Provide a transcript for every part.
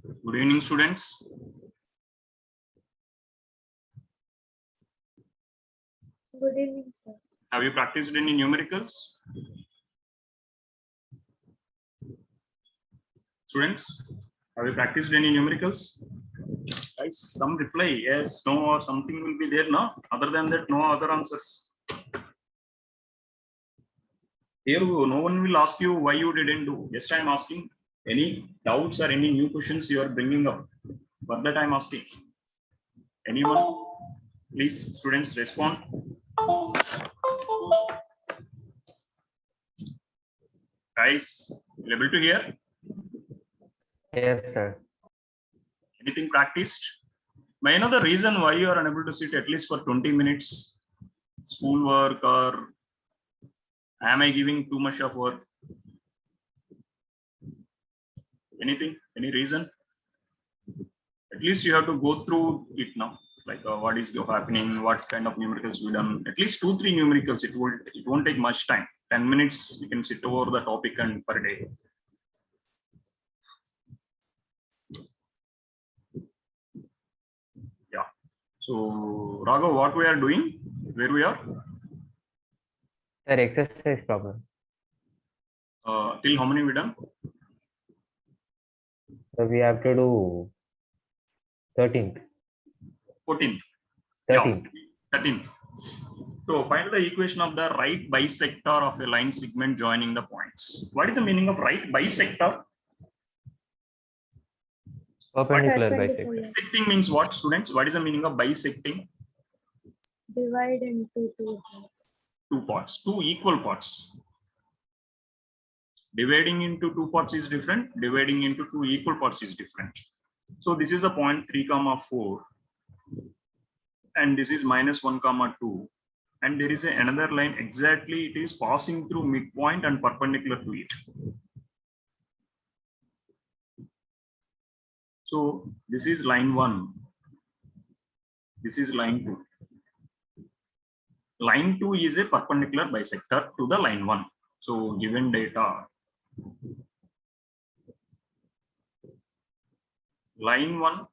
Good evening, students. Good evening, sir. Have you practiced any numericals? Students, have you practiced any numericals? Guys, some reply yes, no, or something will be there, no? Other than that, no other answers. Here, no one will ask you why you didn't do. Just I am asking any doubts or any new questions you are bringing up. For that I am asking. Anyone? Please, students, respond. Guys, you able to hear? Yes, sir. Anything practiced? May I know the reason why you are unable to sit at least for 20 minutes? Schoolwork, or am I giving too much of work? Anything? Any reason? At least you have to go through it now. Like what is happening, what kind of numericals we done. At least 2-3 numericals. It won't take much time. 10 minutes you can sit over the topic and per day. Yeah. So Raghav, what we are doing? Where we are? Sir, exercise problem. Till how many we done? So we have to do 13th. 14th. 13th. Yeah, 13th. So find the equation of the right bisector of a line segment joining the points. What is the meaning of right bisector? Perpendicular Perpendicular. bisector. Bisecting means what, students? What is the meaning of bisecting? Divide into two parts. Two parts, two equal parts. Dividing into two parts is different. Dividing into two equal parts is different. So this is a point 3, 4. And this is -1, 2. And there is another line exactly. It is passing through midpoint and perpendicular to it. So this is line 1. This is line 2. Line 2 is a perpendicular bisector to the line 1. So given data, line 1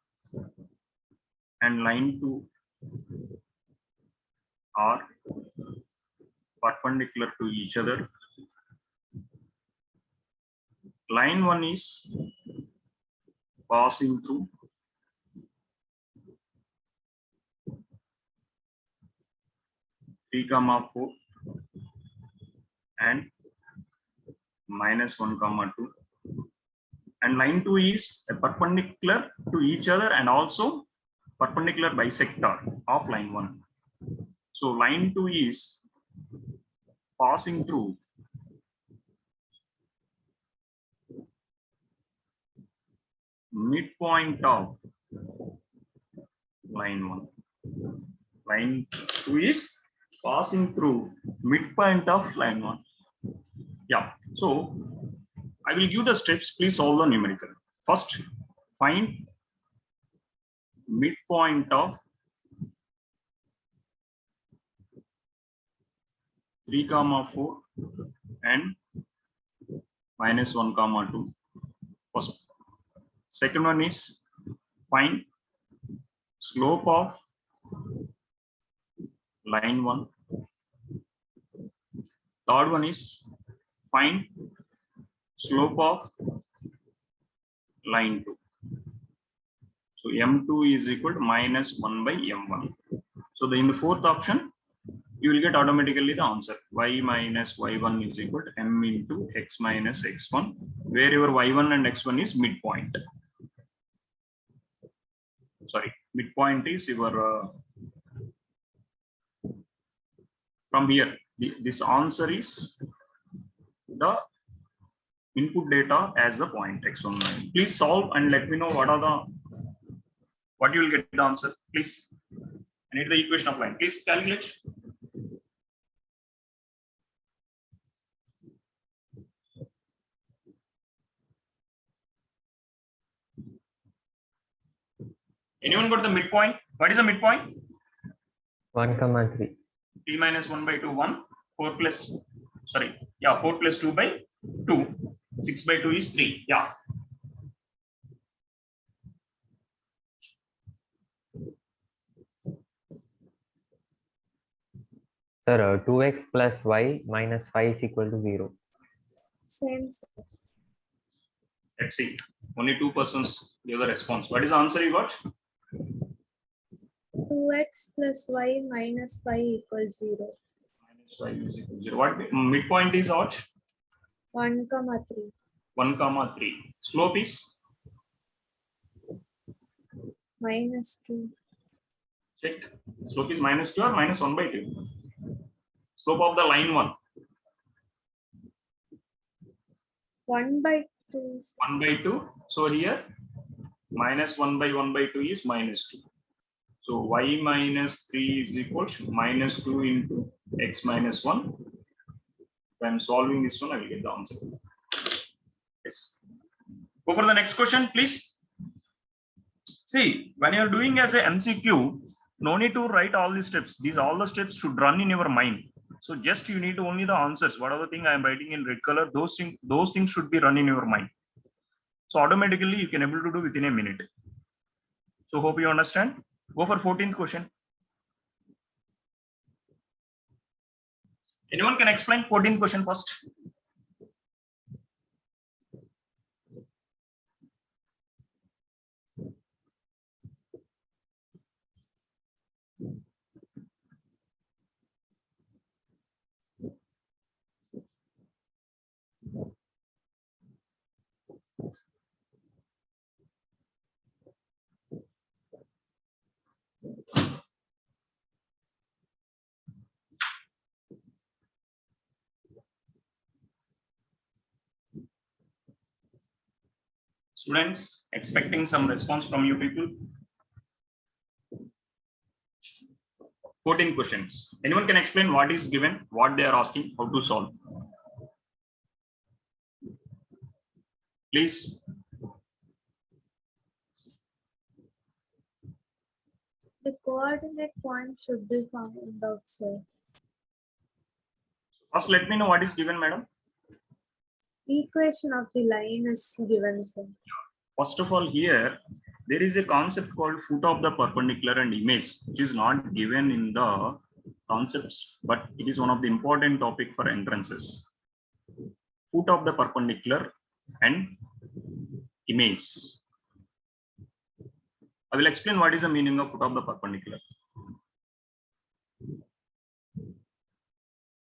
and line 2 are perpendicular to each other. Line 1 is passing through (3, 4) and -1, 2. And line 2 is a perpendicular to each other and also perpendicular bisector of line 1. So line 2 is passing through midpoint of line 1. Line 2 is passing through midpoint of line 1. Yeah. So I will give the steps. Please solve the numerical. First, find midpoint of 3, 4 and -1, 2. First. Second one is find slope of line 1. Third one is find slope of line 2. So M2 is equal to -1 by M1. So in the fourth option, you will get automatically the answer. Y minus Y1 is equal to M into X minus X1, wherever Y1 and X1 is midpoint. Sorry, midpoint is your from here. This answer is the input data as the point X1. Please solve and let me know what you will get the answer. Please, I need the equation of line. Please calculate. Anyone got the midpoint? What is the midpoint? 1, 3. 3 minus 1 by 2, 1. 4 plus, sorry, yeah, 4 plus 2 by 2. 6 by 2 is 3. Yeah. Sir, 2x plus y minus 5 is equal to 0. Same, sir. Let's see. Only 2 persons gave the response. What is the answer you got? 2x plus y minus 5 equals 0. Minus 5 is equal to 0. What midpoint is what? 1, 3. 1, 3. Slope is Minus 2. check. Slope is minus 2 or minus 1 by 2. Slope of the line 1. 1 by 2. Sir. 1 by 2. So here minus 1 by 2 is minus 2. So y minus 3 is equal to minus 2 into x minus 1. If I am solving this one, I will get the answer. Yes. Go for the next question, please. See, when you are doing as a MCQ, no need to write all these steps. All the steps should run in your mind. So just you need only the answers. Whatever thing I am writing in red color, those things should be run in your mind. So automatically you can able to do within a minute. So hope you understand. Go for 14th question. Anyone can explain 14th question first? Students, expecting some response from you people. 14 questions. Anyone can explain what is given, what they are asking, how to solve? Please. The coordinate point should be found out, sir. First, let me know what is given, madam. Equation of the line is given, sir. First of all, here there is a concept called foot of the perpendicular and image, which is not given in the concepts, but it is one of the important topic for entrances. Foot of the perpendicular and image. I will explain what is the meaning of foot of the perpendicular.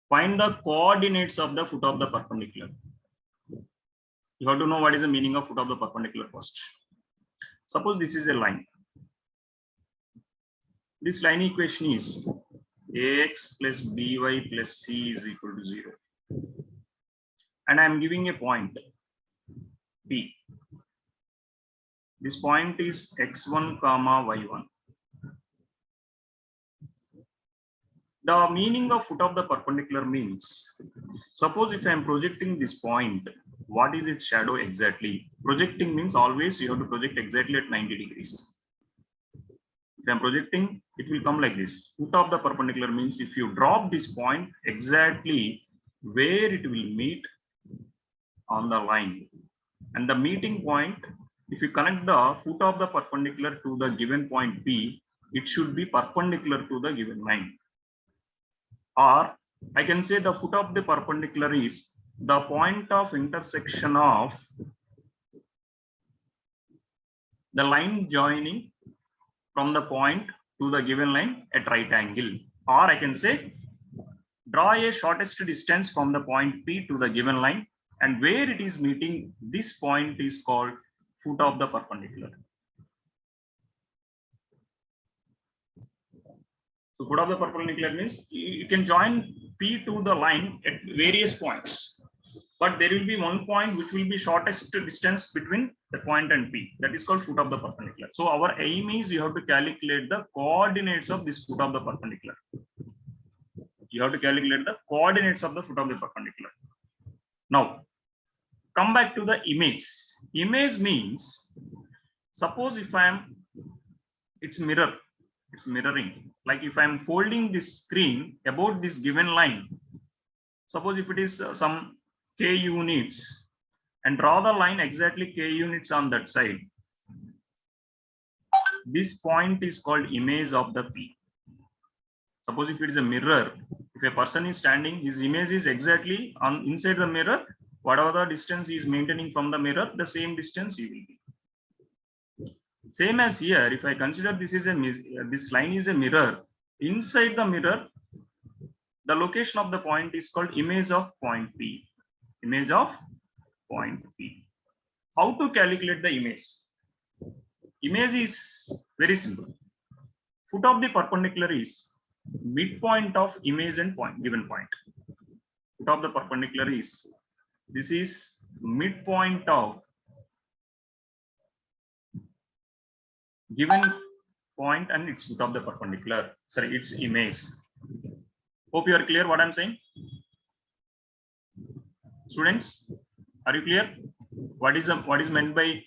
Find the coordinates of the foot of the perpendicular. You have to know what is the meaning of foot of the perpendicular first. Suppose this is a line. This line equation is ax plus by plus c is equal to 0. And I am giving a point P. This point is x1, y1. The meaning of foot of the perpendicular means, suppose if I am projecting this point, what is its shadow exactly? Projecting means always you have to project exactly at 90 degrees. If I am projecting, it will come like this. Foot of the perpendicular means if you drop this point exactly where it will meet on the line. And the meeting point, if you connect the foot of the perpendicular to the given point P, it should be perpendicular to the given line. Or I can say the foot of the perpendicular is the point of intersection of the line joining from the point to the given line at right angle. Or I can say draw a shortest distance from the point P to the given line, and where it is meeting this point is called foot of the perpendicular. So foot of the perpendicular means you can join P to the line at various points, but there will be one point which will be shortest distance between the point and P. That is called foot of the perpendicular. So our aim is you have to calculate the coordinates of this foot of the perpendicular. You have to calculate the coordinates of the foot of the perpendicular. Now, come back to the image. Image means, suppose if I am, it's mirroring. Like if I am folding this screen about this given line, suppose if it is some k units, and draw the line exactly k units on that side. This point is called image of the P. Suppose if it is a mirror, If a person is standing, his image is exactly on inside the mirror. Whatever the distance he is maintaining from the mirror, the same distance he will be. Same as here, if I consider this is this line is a mirror, inside the mirror, the location of the point is called image of point P. Image of point P. How to calculate the image? Image is very simple. Foot of the perpendicular is midpoint of image and point given point. Foot of the perpendicular is, this is midpoint of given point and its foot of the perpendicular. Sorry, its image. Hope you are clear what I'm saying. Students, are you clear? What is meant by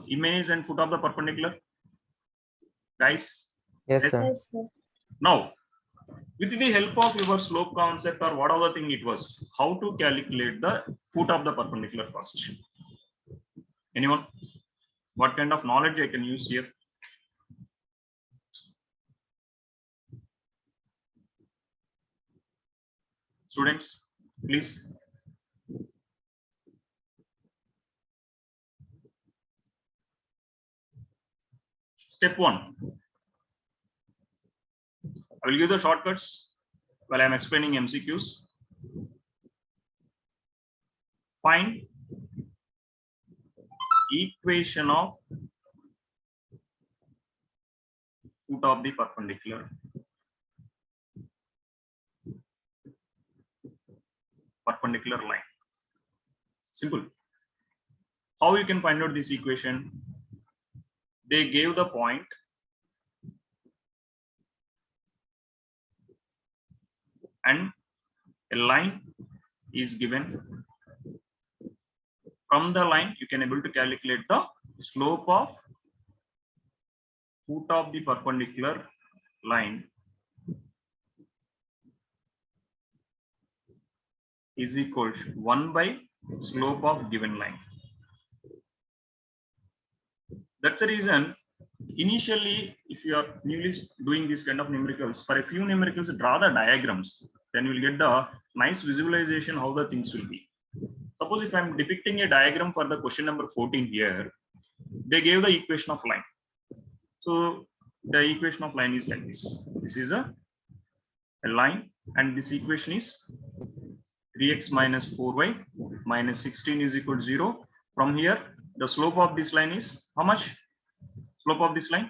image and foot of the perpendicular? Guys? Yes, sir. Yes, sir. Now, with the help of your slope concept or whatever thing it was, how to calculate the foot of the perpendicular first? Anyone? What kind of knowledge I can use here? Students, please. Step 1. I will give the shortcuts while I am explaining MCQs. Find equation of foot of the perpendicular. Perpendicular line. Simple. How you can find out this equation? They gave the point and a line is given. From the line, you can able to calculate the slope of foot of the perpendicular line is equal to 1 by slope of given line. That's the reason initially, if you are newly doing this kind of numericals, for a few numericals, draw the diagrams. Then you will get the nice visualization how the things will be. Suppose if I'm depicting a diagram for the question number 14 here, they gave the equation of line. So the equation of line is like this. This is a line, and this equation is 3x minus 4y minus 16 is equal to 0. From here, the slope of this line is how much? Slope of this line?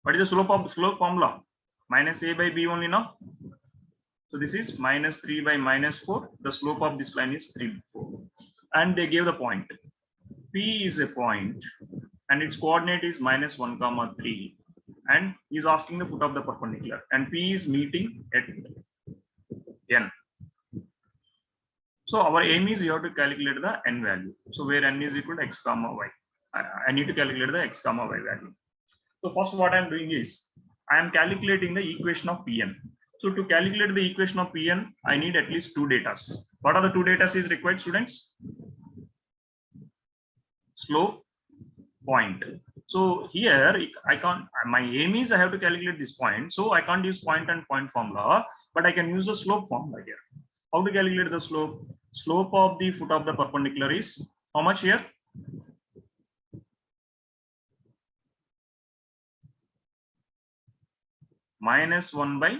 What is the slope of slope formula? Minus a by b only now. So this is minus 3 by minus 4. The slope of this line is 3, 4. And they gave the point. P is a point and its coordinate is minus 1, 3. And he is asking the foot of the perpendicular. And P is meeting at N. So our aim is you have to calculate the N value. So where N is equal to x comma y. I need to calculate the x comma y value. So first what I am doing is I am calculating the equation of Pn. So to calculate the equation of Pn, I need at least 2 data. What are the 2 data is required, students? Slope, point. So here I can't, my aim is I have to calculate this point. So I can't use point and point formula, but I can use the slope formula here. How to calculate the slope? Slope of the foot of the perpendicular is how much here? Minus 1 by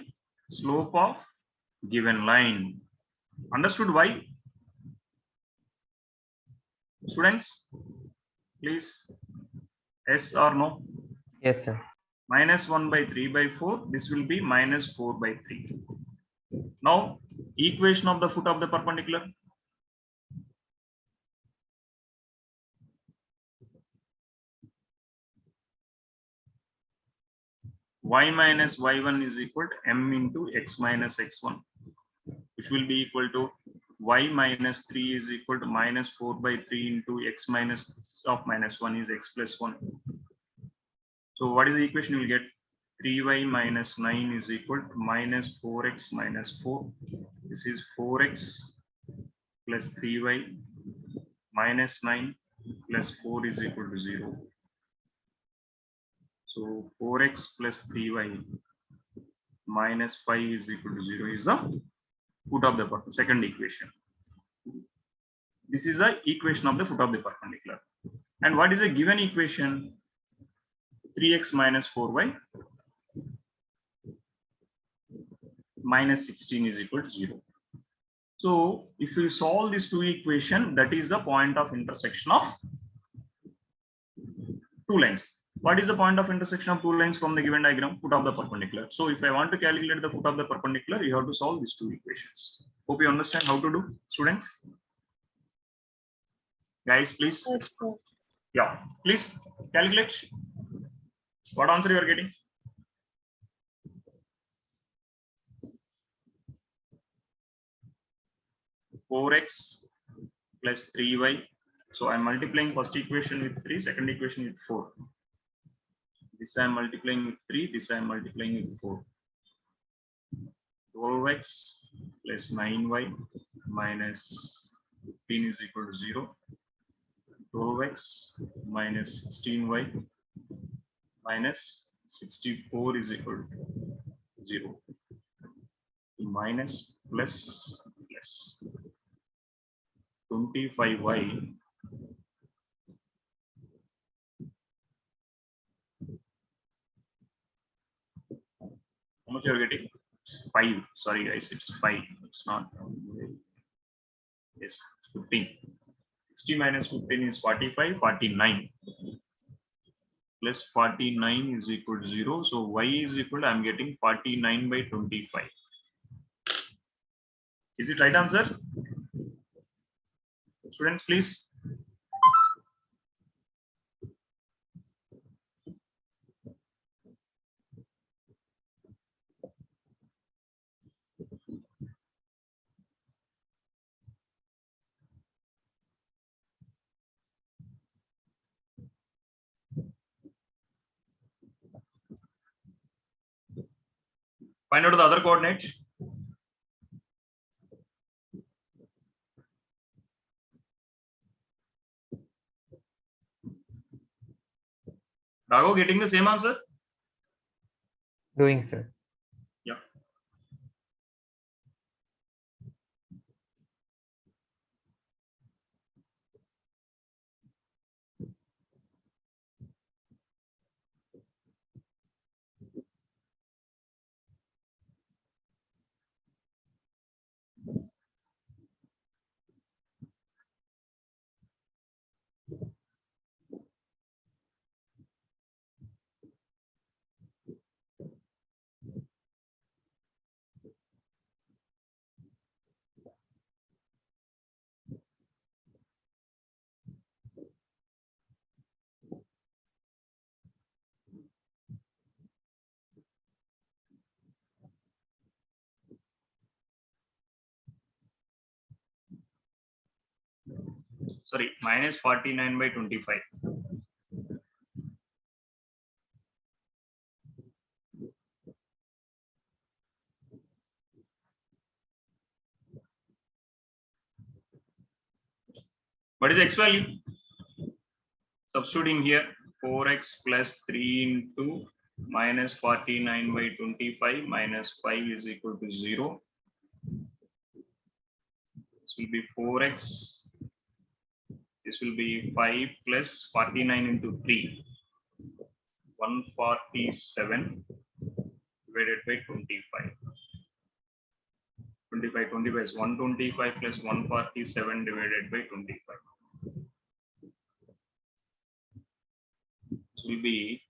slope of given line. Understood why? Students, please, yes or no? Yes, sir. Minus 1 by 3 by 4. This will be minus 4 by 3. Now, equation of the foot of the perpendicular. Y minus y1 is equal to m into x minus x1, which will be equal to y minus 3 is equal to minus 4 by 3 into x minus of minus 1 is x plus 1. So what is the equation you will get? 3y minus 9 is equal to minus 4x minus 4. This is 4x plus 3y minus 9 plus 4 is equal to 0. So 4x plus 3y minus 5 is equal to 0 is the foot of the second equation. This is the equation of the foot of the perpendicular. And what is a given equation? 3x minus 4y minus 16 is equal to 0. So if we solve these two equations, that is the point of intersection of two lines. What is the point of intersection of two lines from the given diagram? Foot of the perpendicular. So if I want to calculate the foot of the perpendicular, you have to solve these two equations. Hope you understand how to do, students. Guys, please. Yes, sir. Yeah, please calculate. What answer you are getting? Four x plus 3y. So I'm multiplying first equation with 3, second equation with 4. This I'm multiplying with 3, this I'm multiplying with 4. 12x plus 9y minus 15 is equal to 0. 12x minus 16y minus 64 is equal to 0. Minus plus 25y how much you are getting? 5. Sorry guys, it's 5. It's not. Yes, 15. 60 minus 15 is 45. 49 plus 49 is equal to 0. So y is equal to, I'm getting 49 by 25. Is it right answer? Students, please. Find out the other coordinate. Raghav, getting the same answer? Doing, sir. Yeah. Sorry, minus 49 by 25. What is the x value? Substituting here, 4x plus 3 into minus 49 by 25 minus 5 is equal to 0. This will be 4x. This will be 5 plus 49 into 3. 147 divided by 25. 25 is 125 plus 147 divided by 25. This will be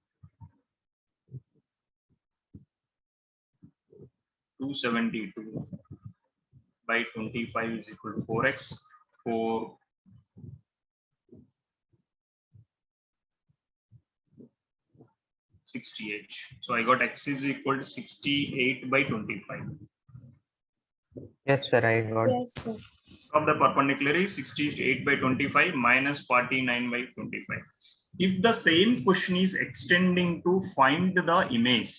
272 by 25 is equal to 4x. 4 68. So I got x is equal to 68 by 25. Yes, sir. I got. Yes, sir. Of the perpendicular is 68 by 25 minus 49 by 25. If the same question is extending to find the image,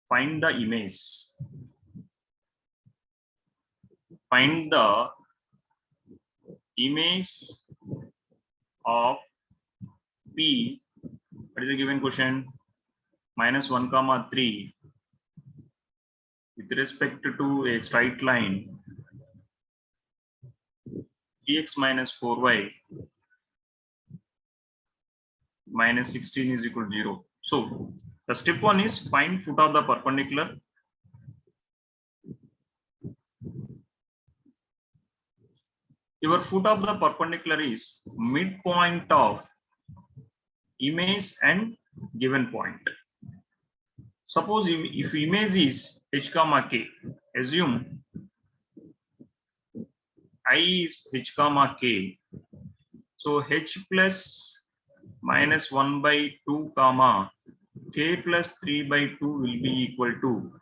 find the image, find the image of P. What is the given question? Minus 1 comma 3 with respect to a straight line, 3x minus 4y minus 16 is equal to 0. So the step one is find foot of the perpendicular. Your foot of the perpendicular is midpoint of image and given point. Suppose if image is h comma k, assume I is h comma k. So h plus minus 1 by 2 comma k plus 3 by 2 will be equal to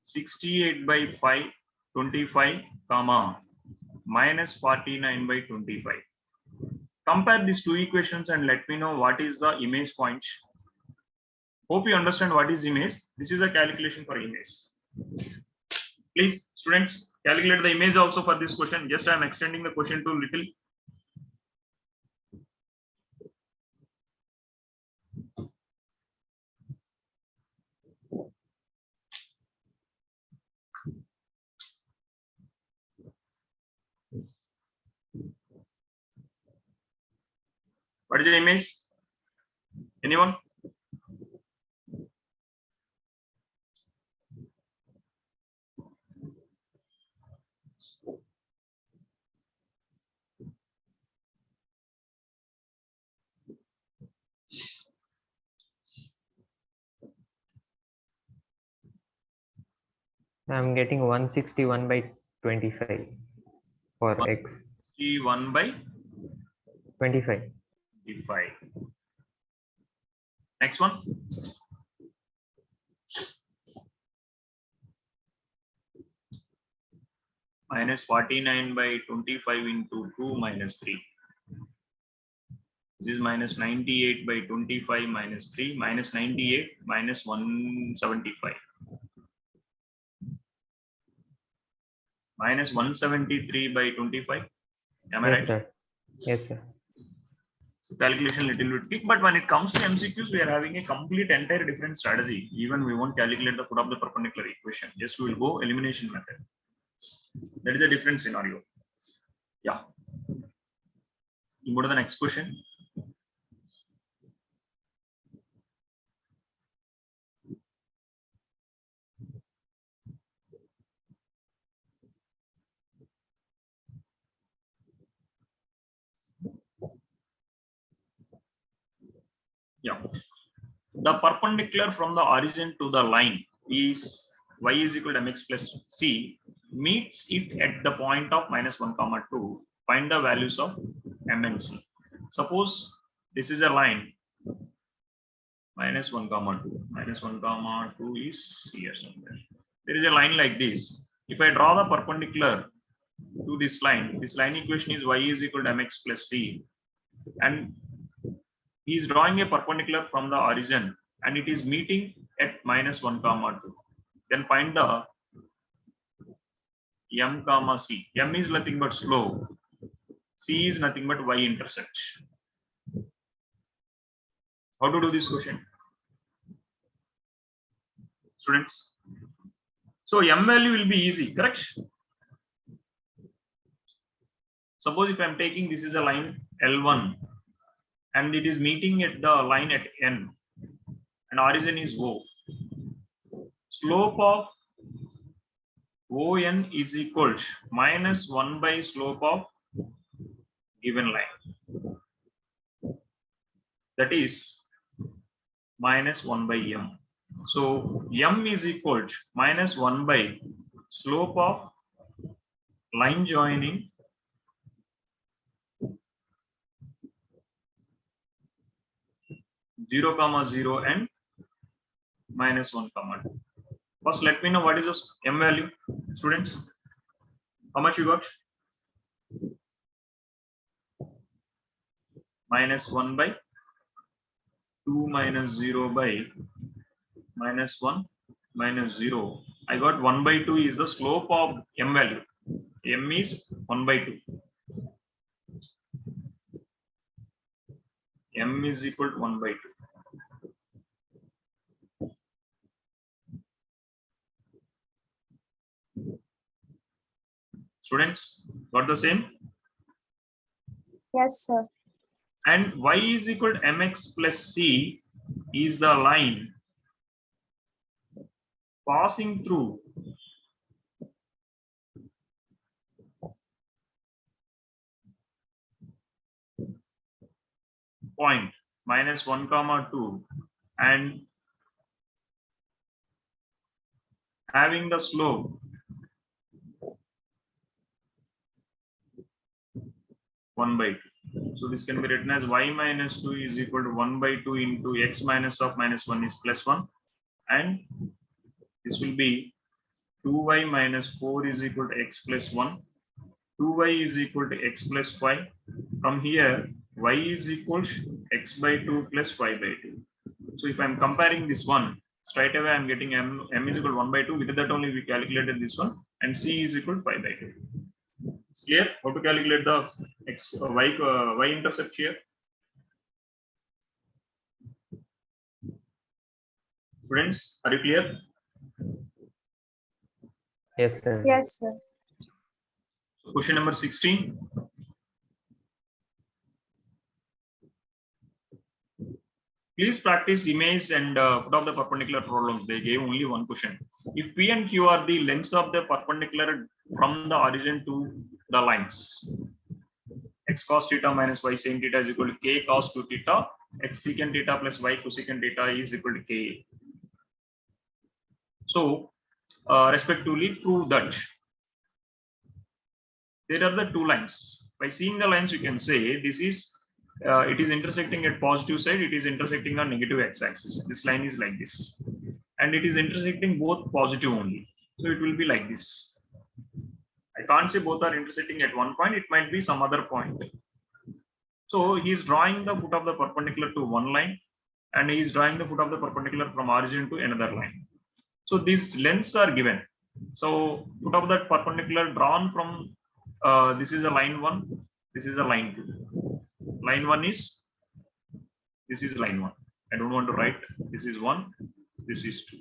68 by 5, 25 comma minus 49 by 25. Compare these two equations and let me know what is the image point. Hope you understand what is image. This is a calculation for image. Please, students, calculate the image also for this question. Just I am extending the question to little. What is the image? Anyone? I'm getting 161 by 25 for x. 1 by 25. 25. Next one. Minus 49 by 25 into 2 minus 3. This is minus 98 by 25 minus 3 minus 98 minus 175. Minus 173 by 25. Am I Yes, right? sir. Yes, sir. So calculation little bit quick, but when it comes to MCQs, we are having a complete entire different strategy. Even we won't calculate the foot of the perpendicular equation. Just we will go elimination method. That is a different scenario. Yeah. You go to the next question. Yeah. The perpendicular from the origin to the line is y is equal to mx plus c meets it at the point of minus 1 comma 2. Find the values of m and c. Suppose this is a line minus 1 comma 2. Minus 1 comma 2 is here somewhere. There is a line like this. If I draw the perpendicular to this line equation is y is equal to mx plus c, and he is drawing a perpendicular from the origin and it is meeting at minus 1 comma 2. Then find the m comma c. M is nothing but slope. C is nothing but y intercept. How to do this question, students? So m value will be easy, correct? Suppose if I am taking this is a line L1 and it is meeting at the line at N and origin is O. Slope of ON is equal to minus 1 by slope of given line. That is minus 1 by m. So m is equal to minus 1 by slope of line joining zero comma 0 and minus 1 comma 2. First, let me know what is this m value, students. How much you got? Minus 1 by 2 minus 0 by minus 1 minus 0. I got 1 by 2 is the slope of m value. M is 1 by 2. M is equal to 1 by 2. Students, got the same? Yes, sir. And y is equal to mx plus c is the line passing through point -1, 2 and having the slope 1/2. So this can be written as y minus 2 is equal to 1/2 into x minus of -1 is +1, and this will be 2y minus 4 is equal to x plus 1. 2y is equal to x plus 5. From here, y is equal to x by 2 plus y by 2. So if I'm comparing this one, straight away I'm getting m is equal to 1/2. With that only we calculated this one, and c is equal to 5/2. It's clear how to calculate the x y intercept here. Friends, are you clear? Yes, sir. Yes, sir. So question number 16. Please practice image and foot of the perpendicular problems. They gave only one question. If P and Q are the lengths of the perpendicular from the origin to the lines, x cos theta minus y sin theta is equal to k cos 2 theta, x secant theta plus y cosecant theta is equal to k. So, respectively, prove that there are the two lines. By seeing the lines, you can say this is it is intersecting at positive side, it is intersecting on negative x-axis. This line is like this, and it is intersecting both positive only. So it will be like this. I can't say both are intersecting at one point, it might be some other point. So he is drawing the foot of the perpendicular to one line, and he is drawing the foot of the perpendicular from origin to another line. So these lengths are given. So foot of that perpendicular drawn from this is a line 1, this is a line 2. Line 1 is, this is line 1. I don't want to write, this is 1, this is 2.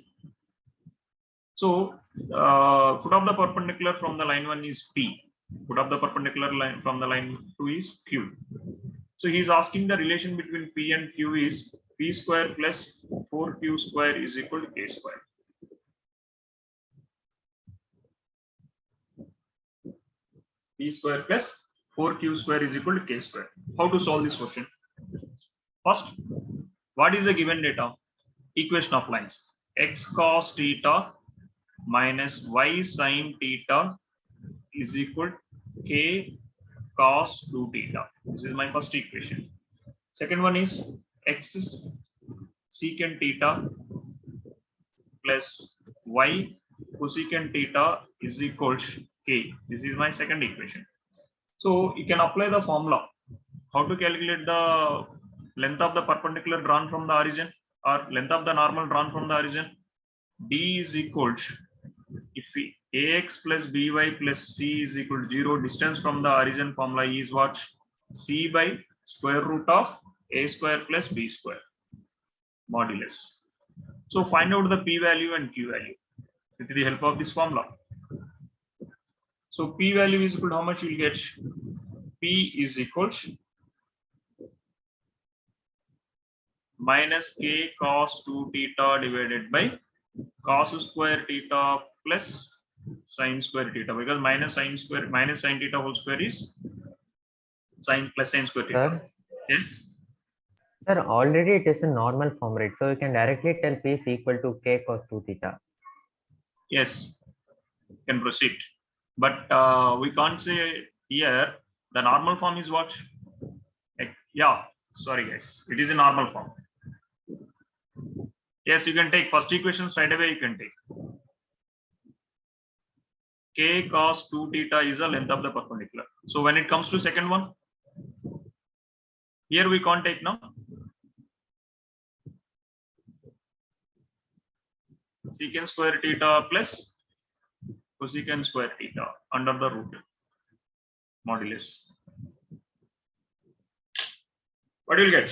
So foot of the perpendicular from the line 1 is P. Foot of the perpendicular line from the line 2 is Q. So he is asking the relation between P and Q is P square plus 4Q square is equal to K square. P square plus 4Q square is equal to K square. How to solve this question? First, what is the given data? Equation of lines. X cos theta minus y sin theta is equal to K cos 2 theta. This is my first equation. Second one is x secant theta plus y cosecant theta is equal to K. This is my second equation. So you can apply the formula. How to calculate the length of the perpendicular drawn from the origin, or length of the normal drawn from the origin? D is equal to, if we ax plus by plus c is equal to 0, distance from the origin formula is what? C by square root of a square plus b square modulus. So find out the p value and q value with the help of this formula. So p value is equal to how much you will get? P is equal to minus k cos 2 theta divided by cos square theta plus sin square theta, because minus sin theta whole square is sin plus sin square theta. Sir, Yes. sir, already it is a normal form, right? So you can directly tell P is equal to K cos 2 theta. Yes, you can proceed. But we can't say here the normal form is what? Yeah, sorry guys, it is a normal form. Yes, you can take first equation straight away, you can take. K cos 2 theta is the length of the perpendicular. So when it comes to second one, here we can't take now. Secant square theta plus cosecant square theta under the root modulus. What you will get?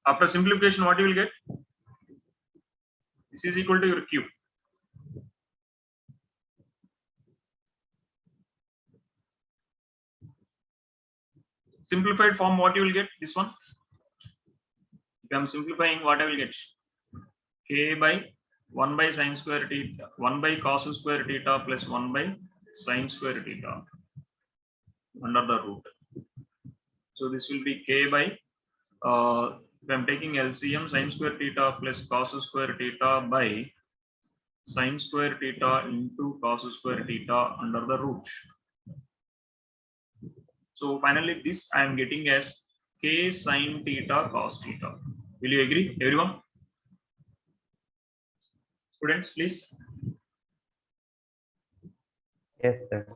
After simplification, what you will get? This is equal to your q. simplified form, what you will get? This one. If I'm simplifying, what I will get? K by 1 by sine square theta, 1 by cos square theta plus 1 by sine square theta under the root. So this will be K by, if I'm taking LCM, sine square theta plus cos square theta by sine square theta into cos square theta under the root. So finally, this I am getting as K sine theta cos theta. Will you agree, everyone? Students, please. Yes, sir.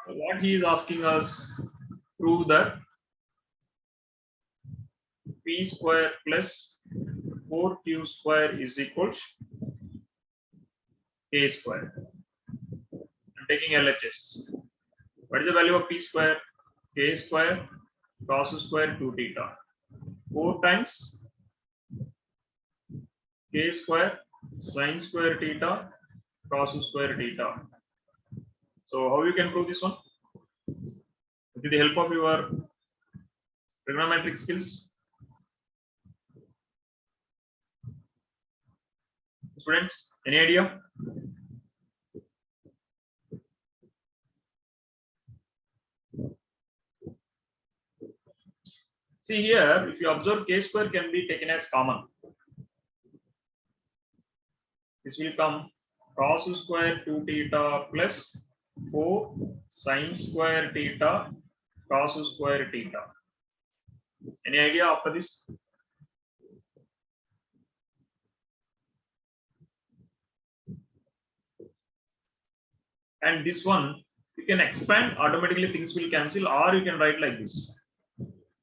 What he is asking us, prove that p square plus 4q square is equals k square. I'm taking LHS. What is the value of p square? K square cos square 2 theta. 4 times k square sine square theta cos square theta. So how you can prove this one? With the help of your trigonometric skills. Students, any idea? See here, if you observe, k square can be taken as common. This will come cos square 2 theta plus 4 sine square theta cos square theta. Any idea after this? And this one, you can expand, automatically things will cancel, or you can write like this.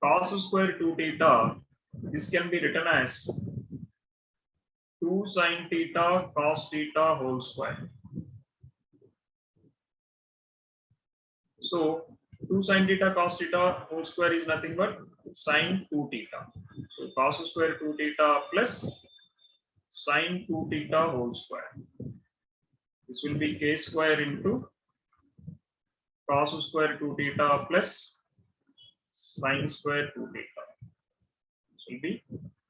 Cos square 2 theta, this can be written as 2 sine theta cos theta whole square. So 2 sine theta cos theta whole square is nothing but sine 2 theta. So cos square 2 theta plus sine 2 theta whole square. This will be k square into cos square 2 theta plus sine square 2 theta. This will be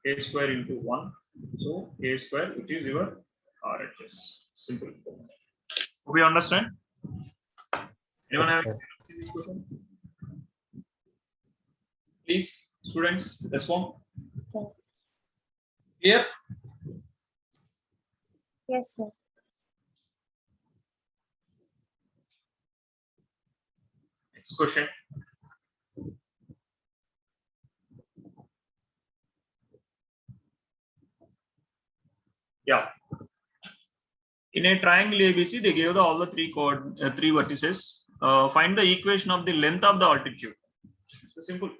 k square into 1. So k square, which is your RHS. Simple. Hope you understand? Anyone have seen this question? Please, students, respond. Here. Yes, sir. Next question. Yeah. In a triangle ABC, they gave all the three vertices. Find the equation of the length of the altitude. It's simple.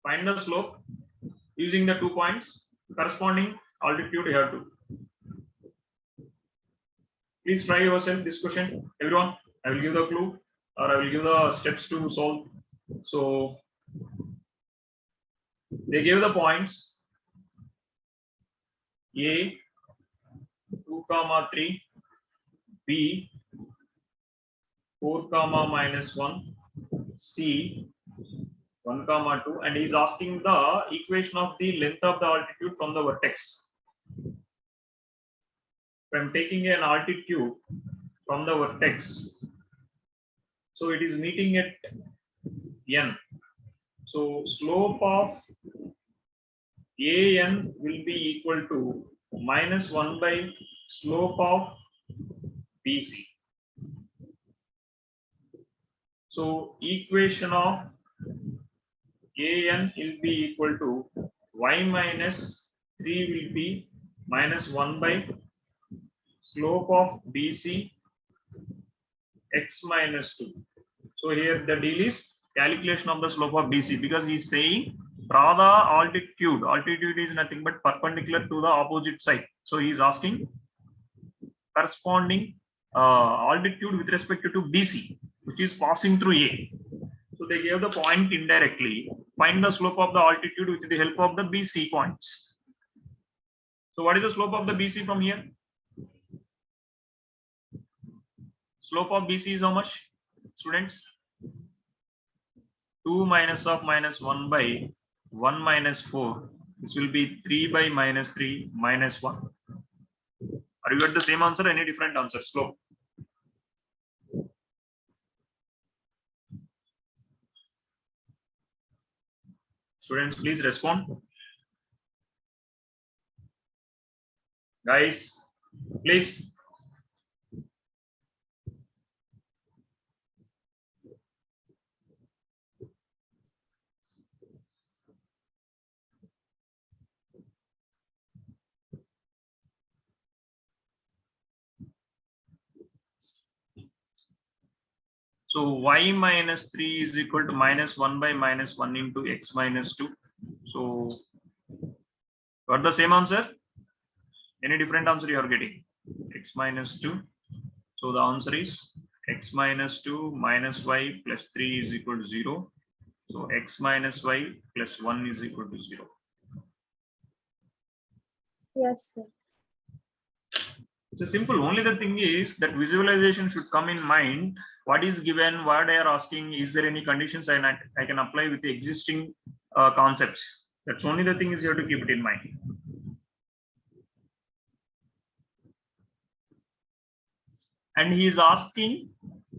Find the slope using the 2 points. Corresponding altitude you have to. Please try yourself this question, everyone. I will give the clue, or I will give the steps to solve. So they gave the points A 2, 3, B 4, -1, C 1, 2, and he is asking the equation of the length of the altitude from the vertex. If I am taking an altitude from the vertex, so it is meeting at n. So slope of AN will be equal to -1 by slope of BC. So equation of AN will be equal to y minus 3 will be -1 by slope of BC x minus 2. So here the deal is calculation of the slope of BC, because he is saying draw the altitude. Altitude is nothing but perpendicular to the opposite side. So he is asking corresponding altitude with respect to BC, which is passing through A. So they gave the point indirectly. Find the slope of the altitude with the help of the BC points. So what is the slope of the BC from here? Slope of BC is how much, students? 2 minus of minus 1 by 1 minus 4. This will be 3 by minus 3 minus 1. Are you got the same answer? Any different answer? Slope. Students, please respond. Guys, please. So y minus 3 is equal to minus 1 by minus 1 into x minus 2. So got the same answer? Any different answer you are getting? X minus 2. So the answer is x minus 2 minus y plus 3 is equal to 0. So x minus y plus 1 is equal to 0. Yes, sir. It's simple. Only the thing is that visualization should come in mind. What is given, what they are asking, is there any conditions I can apply with the existing concepts? That's only the thing is you have to keep it in mind. And he is asking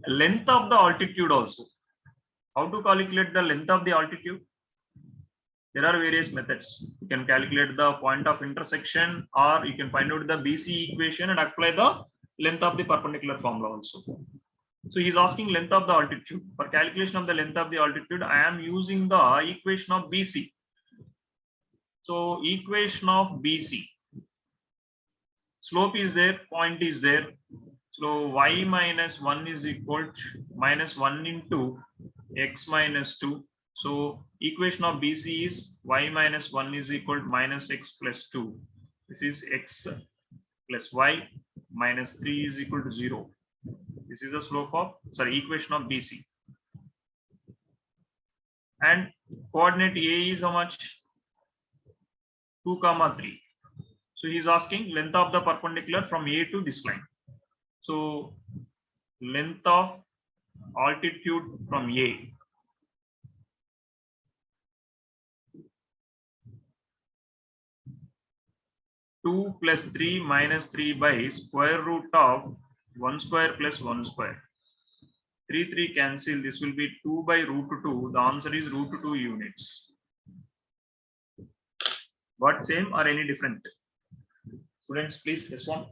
length of the altitude also. How to calculate the length of the altitude? There are various methods. You can calculate the point of intersection, or you can find out the BC equation and apply the length of the perpendicular formula also. So he is asking length of the altitude. For calculation of the length of the altitude, I am using the equation of BC. So equation of BC. Slope is there, point is there. So y minus 1 is equal to minus 1 into x minus 2. So equation of BC is y minus 1 is equal to minus x plus 2. This is x plus y minus 3 is equal to 0. This is the slope of, equation of BC. And coordinate A is how much? 2, 3. So he is asking length of the perpendicular from A to this line. So length of altitude from A. Two plus 3 minus 3 by square root of 1 square plus 1 square. 3 cancel. This will be 2 by root 2. The answer is root 2 units. What same or any different? Students, please respond.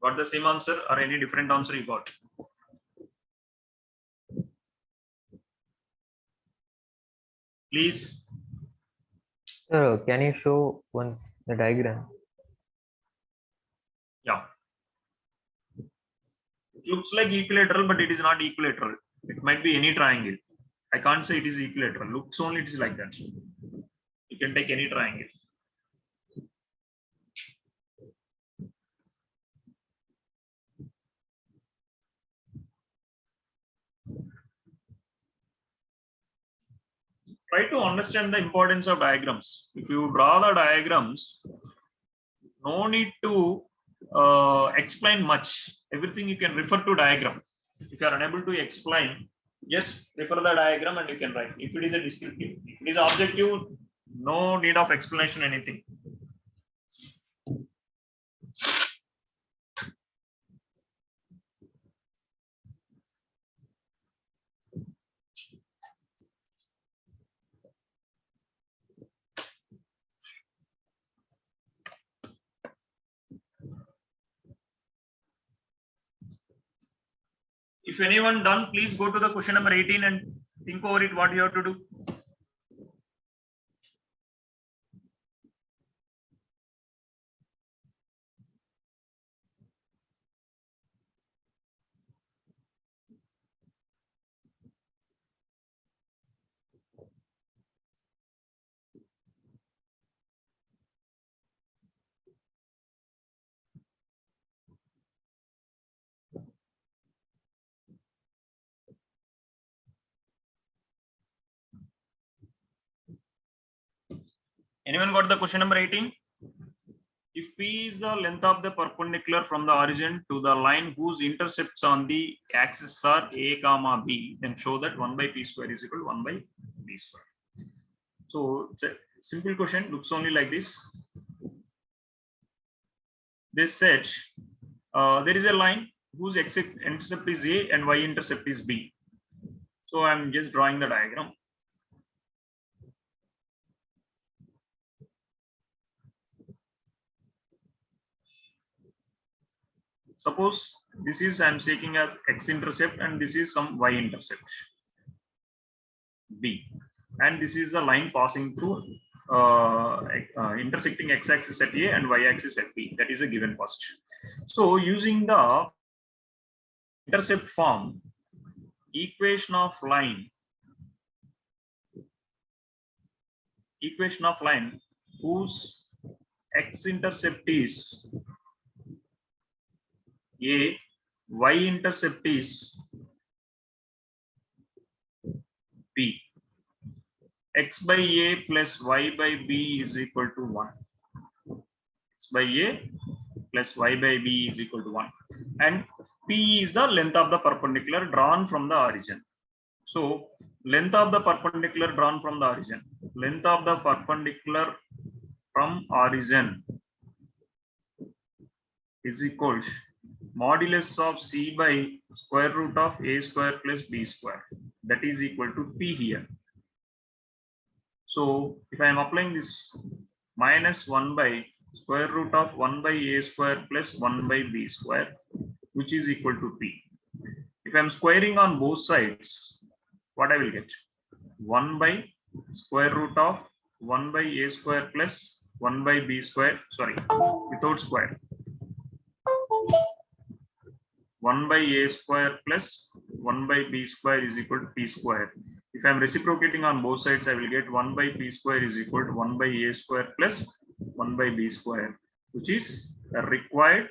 Got the same answer or any different answer you got? Please. Sir, can you show once the diagram? Yeah. It looks like equilateral, but it is not equilateral. It might be any triangle. I can't say it is equilateral. Looks only it is like that. You can take any triangle. Try to understand the importance of diagrams. If you draw the diagrams, no need to explain much. Everything you can refer to diagram. If you are unable to explain, just refer the diagram and you can write. If it is a descriptive, if it is objective, no need of explanation anything. If anyone done, please go to the question number 18 and think over it what you have to do. Anyone got the question number 18? if P is the length of the perpendicular from the origin to the line whose intercepts on the axis are A comma B, then show that 1 by P square is equal to 1 by B square. So it's a simple question, looks only like this. This said, there is a line whose intercept is A and Y intercept is B. So I'm just drawing the diagram. Suppose this is I'm taking as X intercept and this is some Y intercept B, and this is the line passing through intersecting x-axis at A and y-axis at B. That is a given first. So using the intercept form, equation of line whose x-intercept is A, y-intercept is B. X by A plus Y by B is equal to 1. X by A plus Y by B is equal to 1. And P is the length of the perpendicular drawn from the origin. So length of the perpendicular drawn from the origin. Length of the perpendicular from origin is equal to modulus of C by square root of A square plus B square. That is equal to P here. So if I am applying this minus 1 by square root of 1 by A square plus 1 by B square, which is equal to P. If I am squaring on both sides, what I will get? 1 by square root of 1 by A square plus 1 by B square, sorry, without square. 1 by A square plus 1 by B square is equal to P square. If I am reciprocating on both sides, I will get 1 by P square is equal to 1 by A square plus 1 by B square, which is a required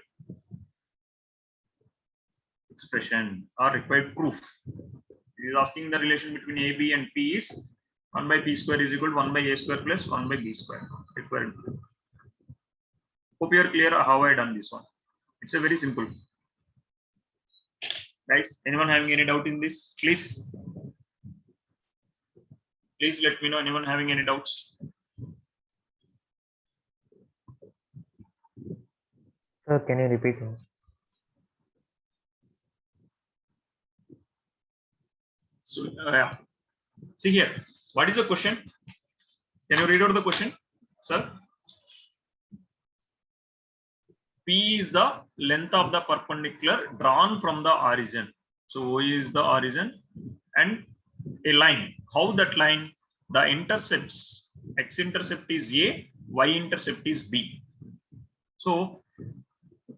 expression or required proof. It is asking the relation between A, B and P is 1 by P square is equal to 1 by A square plus 1 by B square. Required proof. Hope you are clear how I done this one. It's a very simple. Guys, anyone having any doubt in this? Please let me know. Anyone having any doubts? Sir, can you repeat? So, yeah. See here. What is the question? Can you read out the question, sir? P is the length of the perpendicular drawn from the origin. So O is the origin and a line. How that line? The intercepts, x-intercept is A, y-intercept is B. So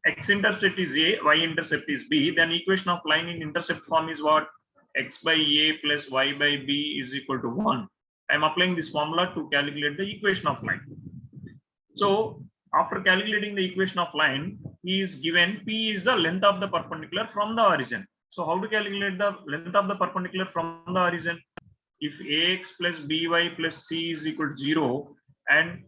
x-intercept is A, y-intercept is B. Then equation of line in intercept form is what? X by A plus Y by B is equal to 1. I am applying this formula to calculate the equation of line. So after calculating the equation of line, P is given. P is the length of the perpendicular from the origin. So how to calculate the length of the perpendicular from the origin? If Ax plus By plus C is equal to 0 and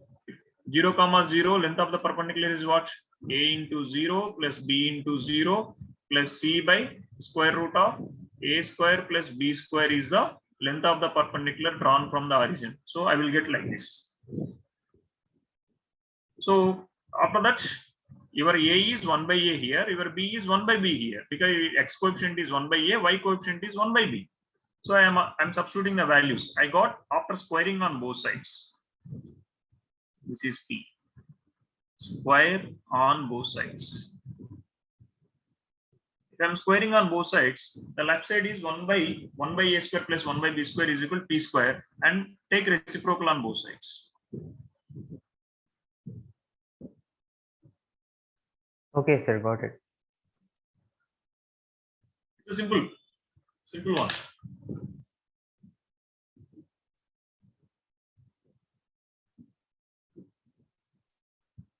0 comma 0, length of the perpendicular is what? A into 0 plus B into 0 plus C by square root of A square plus B square is the length of the perpendicular drawn from the origin. So I will get like this. So after that, your A is 1 by A here, your B is 1 by B here, because X coefficient is 1 by A, Y coefficient is 1 by B. So I'm substituting the values I got after squaring on both sides. This is P. Square on both sides. If I'm squaring on both sides, the left side is 1 by A square plus 1 by B square is equal to P square, and take reciprocal on both sides. Okay, sir, got it. It's a simple one.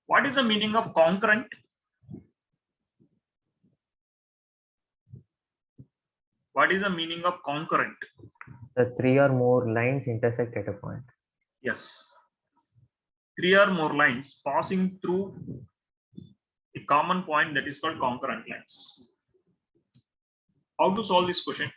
What is the meaning of concurrent? What is the meaning of concurrent? The 3 or more lines intersect at a point. Yes. 3 or more lines passing through common point that is called concurrent lines. How to solve this question?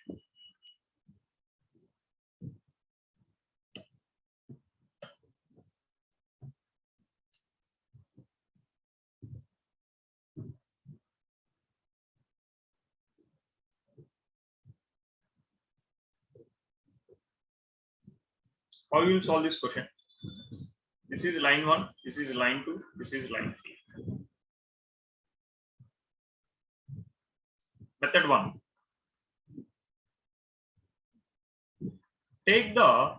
How you will solve this question? This is line 1, this is line 2, this is line 3. Method 1. Take the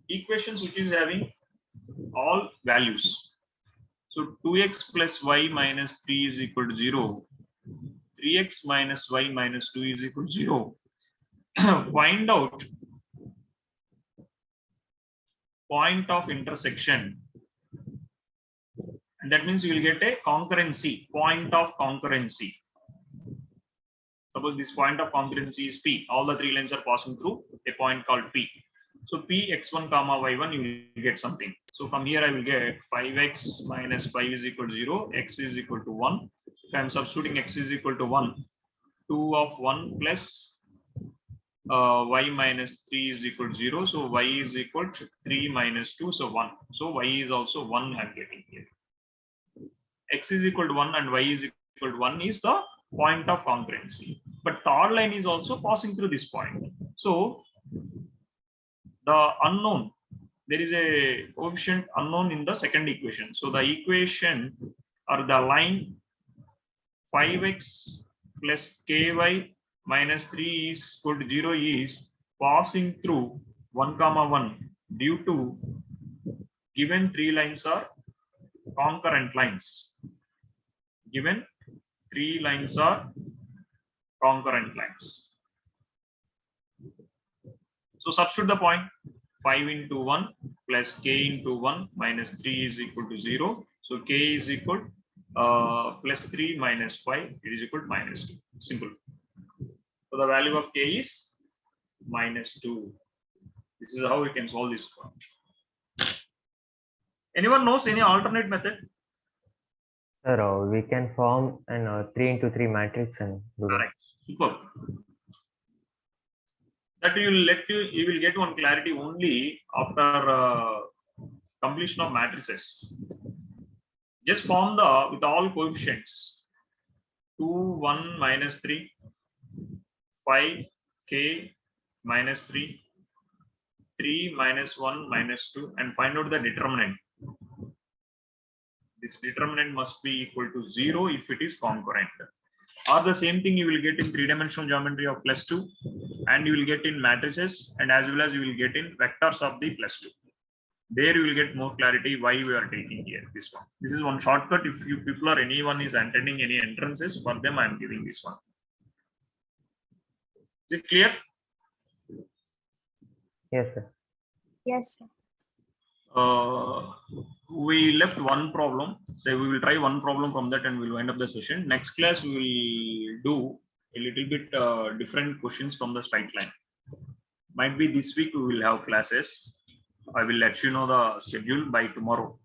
equations which is having all values. So 2x plus y minus 3 is equal to 0. 3x minus y minus 2 is equal to 0. Find out point of intersection. And that means you will get a concurrency, point of concurrency. Suppose this point of concurrency is P. All the 3 lines are passing through a point called P. So P x1 comma y1, you will get something. So from here I will get 5x minus 5 is equal to 0, x is equal to 1. If I am substituting x is equal to 1, 2 of 1 plus y minus 3 is equal to 0. So y is equal to 3 minus 2, so 1. So y is also 1 I am getting here. X is equal to 1 and y is equal to 1 is the point of concurrency. But third line is also passing through this point. So the unknown, there is a coefficient unknown in the second equation. So the equation or the line 5x plus ky minus 3 is equal to 0 is passing through 1 comma 1 due to given 3 lines are concurrent lines. Given 3 lines are concurrent lines. So substitute the point. 5 into 1 plus k into 1 minus 3 is equal to 0. So k is equal plus 3 minus 5, it is equal to minus 2. Simple. So the value of k is minus 2. This is how we can solve this point. Anyone knows any alternate method? Sir, we can form an 3 into 3 matrix and do that. Correct. Super. That you will get one clarity only after completion of matrices. Just form the with all coefficients 2, 1, minus 3, 5, k, minus 3, 3, minus 1, minus 2, and find out the determinant. This determinant must be equal to 0 if it is concurrent. Or the same thing you will get in 3-dimensional geometry of +2, and you will get in matrices, and as well as you will get in vectors of the +2. There you will get more clarity why we are taking here this one. This is one shortcut. If you people or anyone is attending any entrances, for them I am giving this one. Is it clear? Yes, sir. Yes, sir. We left one problem. So we will try one problem from that and we'll wind up the session. Next class we will do a little bit different questions from the straight line. Might be this week we will have classes. I will let you know the schedule by tomorrow.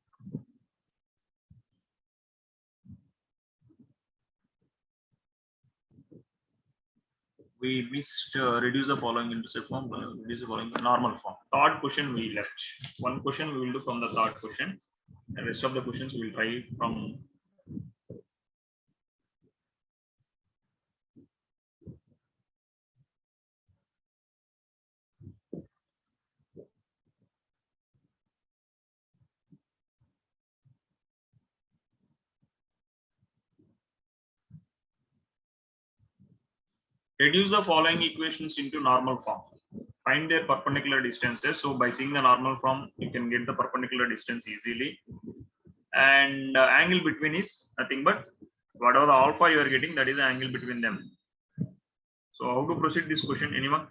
We missed reduce the following intercept form, reduce the following normal form. Third question we left. One question we will do from the third question. The rest of the questions we will try from. Reduce the following equations into normal form. Find their perpendicular distances. So by seeing the normal form, you can get the perpendicular distance easily. And angle between is nothing but whatever the alpha you are getting, that is the angle between them. So how to proceed this question? Anyone?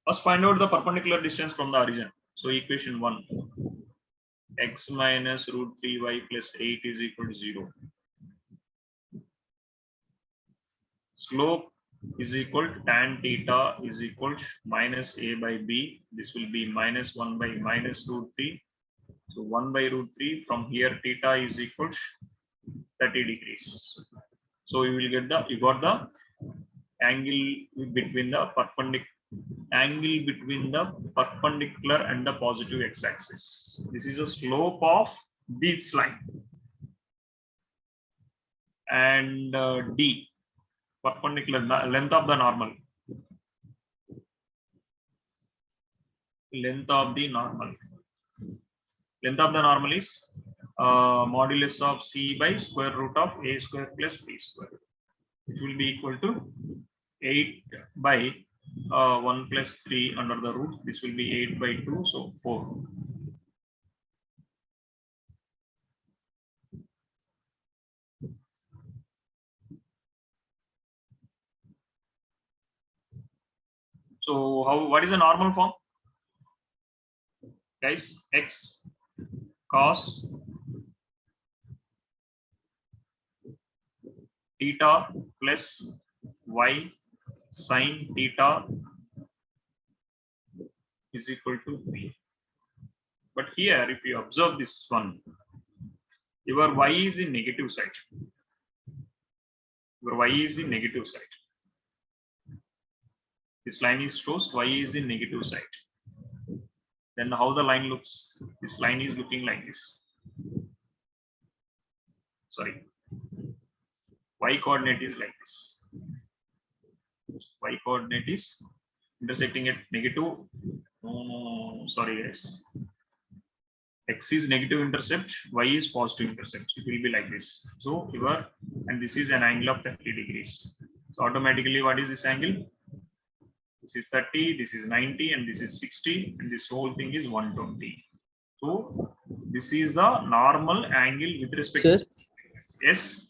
First find out the perpendicular distance from the origin. So equation 1. X minus root 3y plus 8 is equal to 0. Slope is equal to tan theta is equal to minus a by b. This will be minus 1 by minus root 3. So 1 by root 3 from here theta is equal to 30 degrees. So you will get you got the angle between the perpendicular and the positive x-axis. This is a slope of this line. And D, perpendicular, length of the normal. Length of the normal. Length of the normal is modulus of C by square root of A square plus B square, which will be equal to 8 by 1 plus 3 under the root. This will be 8 by 2, so 4. So what is the normal form? Guys, x cos theta plus y sin theta is equal to b. But here, if you observe this one, your y is in negative side. Your y is in negative side. This line shows y is in negative side. Then how the line looks? This line is looking like this. Sorry. Y coordinate is like this. Y coordinate is intersecting at negative. Sorry guys. X is negative intercept, y is positive intercept. It will be like this. So and this is an angle of 30 degrees. So automatically, what is this angle? This is 30, this is 90, and this is 60, and this whole thing is 120. So this is the normal angle with respect Sir? to yes.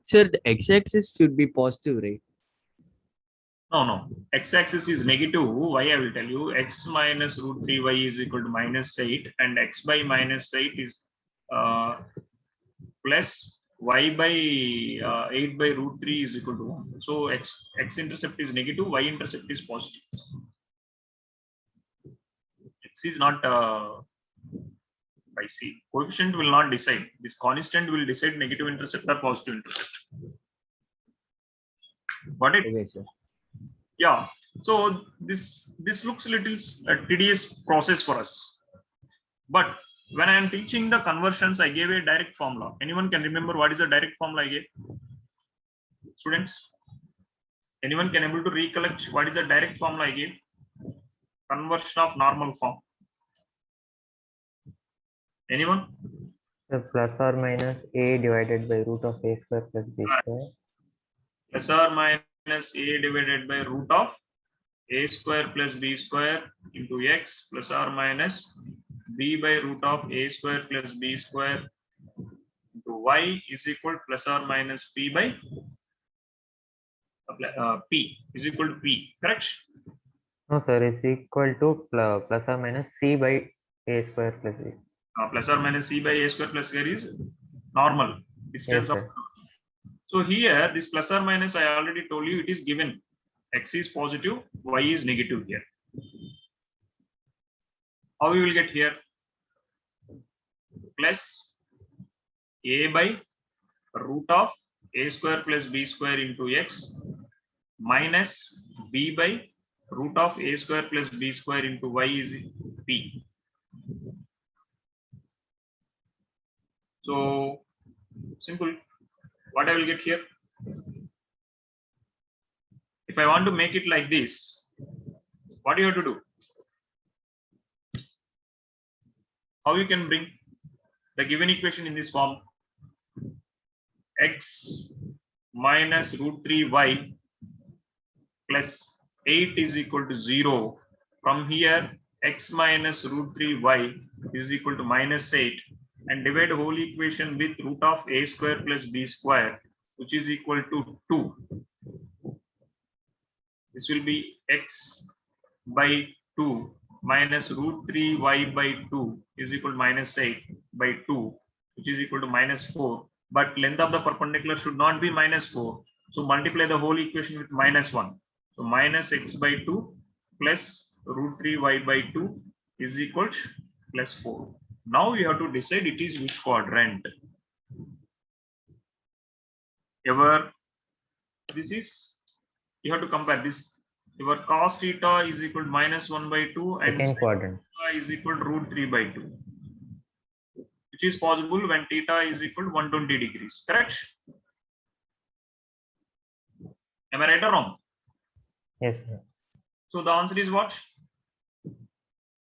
Sir, the x-axis should be positive, right? No. X-axis is negative. Why I will tell you. X minus root 3y is equal to minus 8, and x by minus 8 is plus y by 8 by root 3 is equal to 1. So x intercept is negative, y intercept is positive. X is not by C. Coefficient will not decide. This constant will decide negative intercept or positive intercept. Got it? Okay, sir. Yeah. So this looks a little tedious process for us. But when I am teaching the conversions, I gave a direct formula. Anyone can remember what is the direct formula I gave? Students, anyone can able to recollect what is the direct formula I gave? Conversion of normal form. Anyone? So plus or minus a divided by root of a square plus b square. Plus or minus a divided by root of a square plus b square into x plus or minus b by root of a square plus b square into y is equal to plus or minus p by p is equal to p. Correct? No, sir, it's equal to plus or minus c by a square plus b. Plus or minus c by a square plus square is normal distance Yes, of. sir. So here this plus or minus I already told you it is given. X is positive, y is negative here. How we will get here? Plus a by root of a square plus b square into x minus b by root of a square plus b square into y is p. So simple. What I will get here? If I want to make it like this, what do you have to do? How you can bring the given equation in this form? X minus root 3y plus 8 is equal to 0. From here, x minus root 3y is equal to minus 8, and divide the whole equation with root of a square plus b square, which is equal to 2. This will be x by 2 minus root 3y by 2 is equal to minus 8 by 2, which is equal to minus 4. But length of the perpendicular should not be minus 4. So multiply the whole equation with -1. So minus x by 2 plus root 3y by 2 is equals plus 4. Now you have to decide it is which quadrant. This is, you have to compare this. Your cos theta is equal to -1 by 2 and Second sin quadrant. theta is equal to root 3 by 2. Which is possible when theta is equal to 120 degrees, correct? Am I right or wrong? Yes, sir. So the answer is what?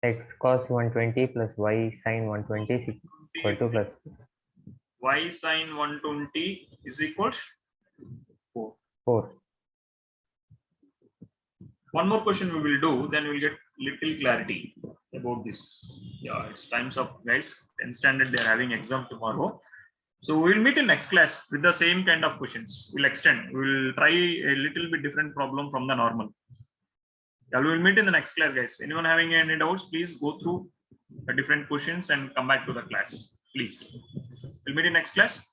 X cos 120 plus y sin 120 is equal to plus Y sin 120 is equals 4. 4. One more question we will do, then we'll get little clarity about this. Yeah, it's time's up, guys. 10th standard, they're having exam tomorrow. So we'll meet in next class with the same kind of questions. We'll extend. We'll try a little bit different problem from the normal. Yeah, we will meet in the next class, guys. Anyone having any doubts, please go through the different questions and come back to the class, please. We'll meet in next class.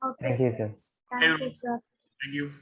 Okay, Thank you, sir. sir. Thank you, sir. Thank you.